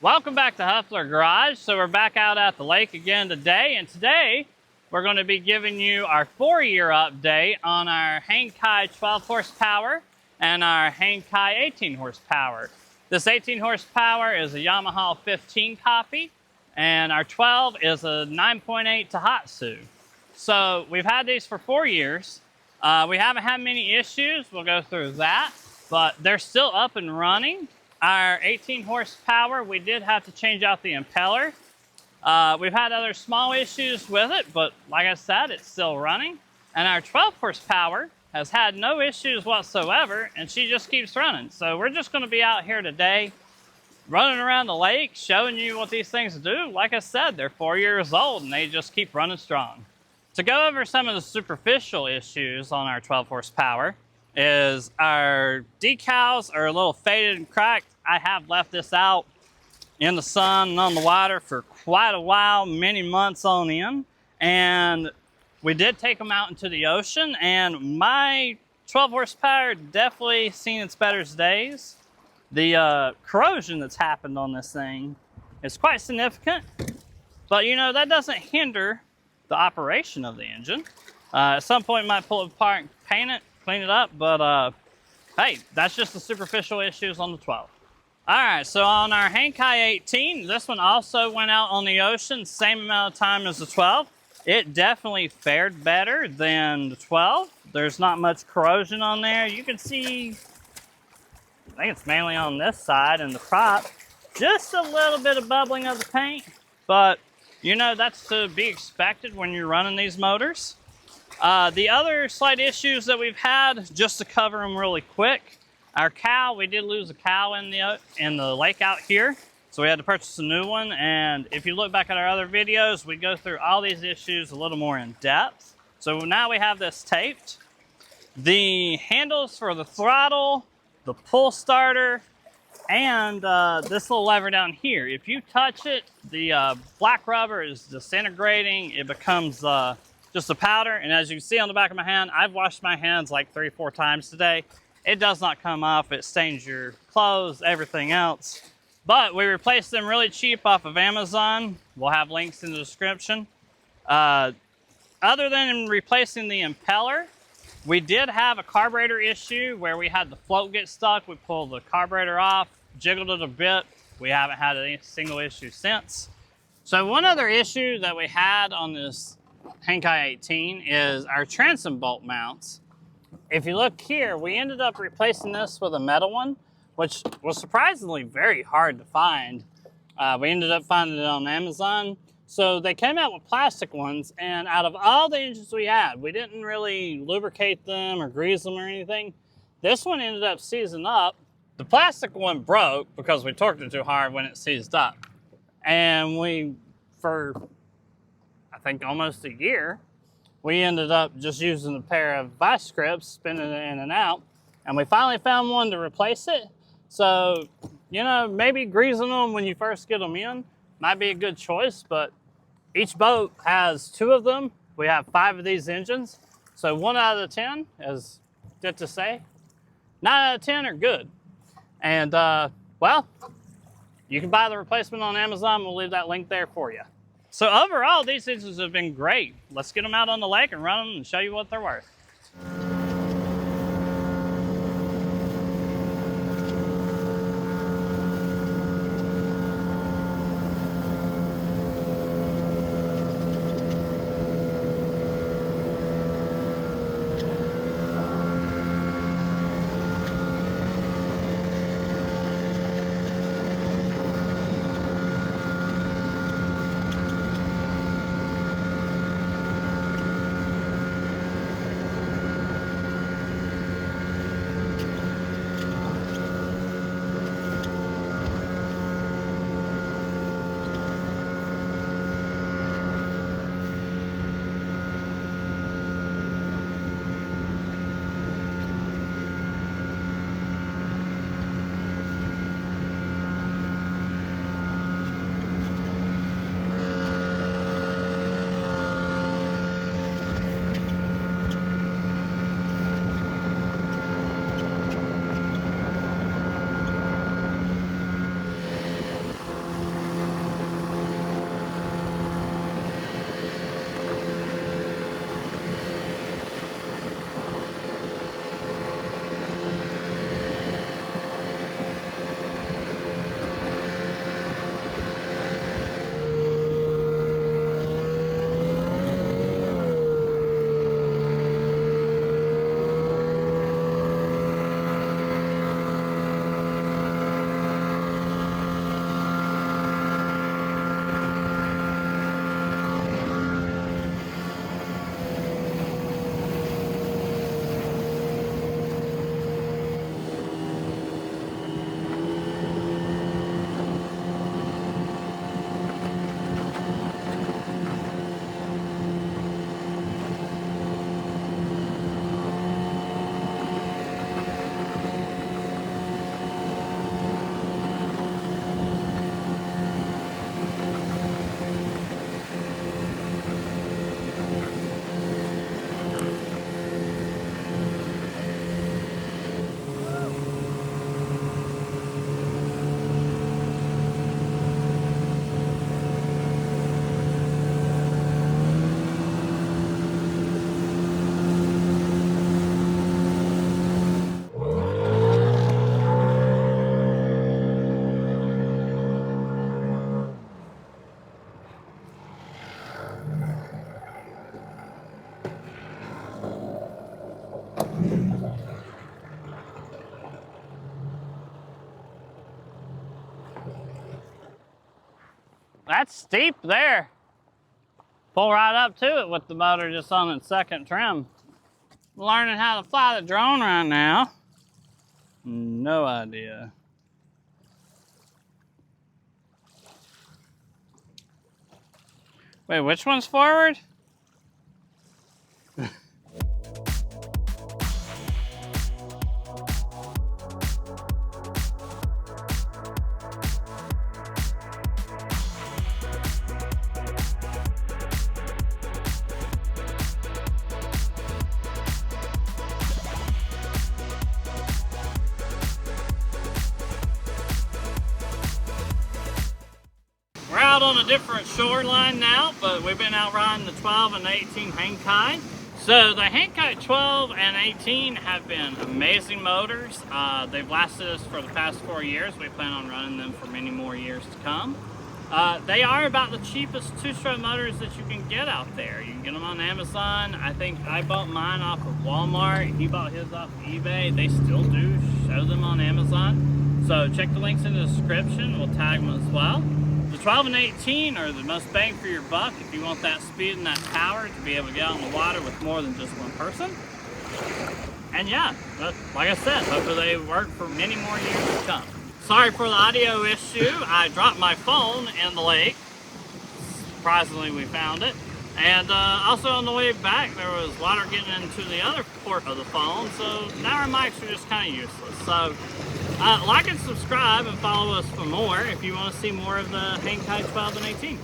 Welcome back to Huffler Garage. So we're back out at the lake again today, and today we're going to be giving you our 4-year update on our Hangkai 12 horsepower and our Hangkai 18 horsepower. This 18 horsepower is a Yamaha 15 copy, and our 12 is a 9.8 Tohatsu. So we've had these for 4 years. We haven't had many issues. We'll go through that, but they're still up and running. Our 18 horsepower, we did have to change out the impeller. We've had other small issues with it, but like I said, it's still running. And our 12 horsepower has had no issues whatsoever, and she just keeps running. So we're just going to be out here today, running around the lake, showing you what these things do. Like I said, they're 4 years old, and they just keep running strong. To go over some of the superficial issues on our 12 horsepower is our decals are a little faded and cracked. I have left this out in the sun and on the water for quite a while, many months on end. And we did take them out into the ocean, and my 12 horsepower definitely seen its better days. The corrosion that's happened on this thing is quite significant, but you know, that doesn't hinder the operation of the engine. At some point, might pull it apart and paint it, clean it up, but hey, that's just the superficial issues on the 12. All right, so on our Hangkai 18, this one also went out on the ocean, same amount of time as the 12. It definitely fared better than the 12. There's not much corrosion on there. You can see, I think it's mainly on this side and the prop, just a little bit of bubbling of the paint, but you know, that's to be expected when you're running these motors. The other slight issues that we've had, just to cover them really quick, our cow, we did lose a cow in the lake out here, so we had to purchase a new one. And if you look back at our other videos, we go through all these issues a little more in depth. So now we have this taped. The handles for the throttle, the pull starter, and this little lever down here, if you touch it, the black rubber is disintegrating. It becomes just a powder, and as you can see on the back of my hand, I've washed my hands like 3 or 4 times today. It does not come off. It stains your clothes, everything else. But we replaced them really cheap off of Amazon. We'll have links in the description. Other than replacing the impeller, we did have a carburetor issue where we had the float get stuck. We pulled the carburetor off, jiggled it a bit. We haven't had any single issue since. So one other issue that we had on this Hangkai 18 is our transom bolt mounts. If you look here, we ended up replacing this with a metal one, which was surprisingly very hard to find. We ended up finding it on Amazon. So they came out with plastic ones, and out of all the engines we had, we didn't really lubricate them or grease them or anything. This one ended up seizing up. The plastic one broke because we torqued it too hard when it seized up. And we, for I think almost a year, we ended up just using a pair of vice grips, spinning it in and out, and we finally found one to replace it. So, you know, maybe greasing them when you first get them in might be a good choice, but each boat has 2 of them. We have 5 of these engines, so 1 out of the 10 is good to say. 9 out of 10 are good. And, well, you can buy the replacement on Amazon. We'll leave that link there for you. So overall, these engines have been great. Let's get them out on the lake and run them and show you what they're worth. That's steep there. Pull right up to it with the motor just on its second trim. Learning how to fly the drone right now. No idea. Wait, which one's forward? We're out on a different shoreline now, but we've been out riding the 12 and 18 Hangkai. So the Hangkai 12 and 18 have been amazing motors. They've lasted us for the past 4 years. We plan on running them for many more years to come. They are about the cheapest two-stroke motors that you can get out there. You can get them on Amazon. I think I bought mine off of Walmart. He bought his off of eBay. They still do show them on Amazon. So check the links in the description. We'll tag them as well. The 12 and 18 are the most bang for your buck if you want that speed and that power to be able to get out in the water with more than just one person. And yeah, like I said, hopefully they work for many more years to come. Sorry for the audio issue. I dropped my phone in the lake. Surprisingly, we found it. And also on the way back, there was water getting into the other port of the phone, so now our mics are just kind of useless. So like and subscribe and follow us for more if you want to see more of the Hangkai 12 and 18.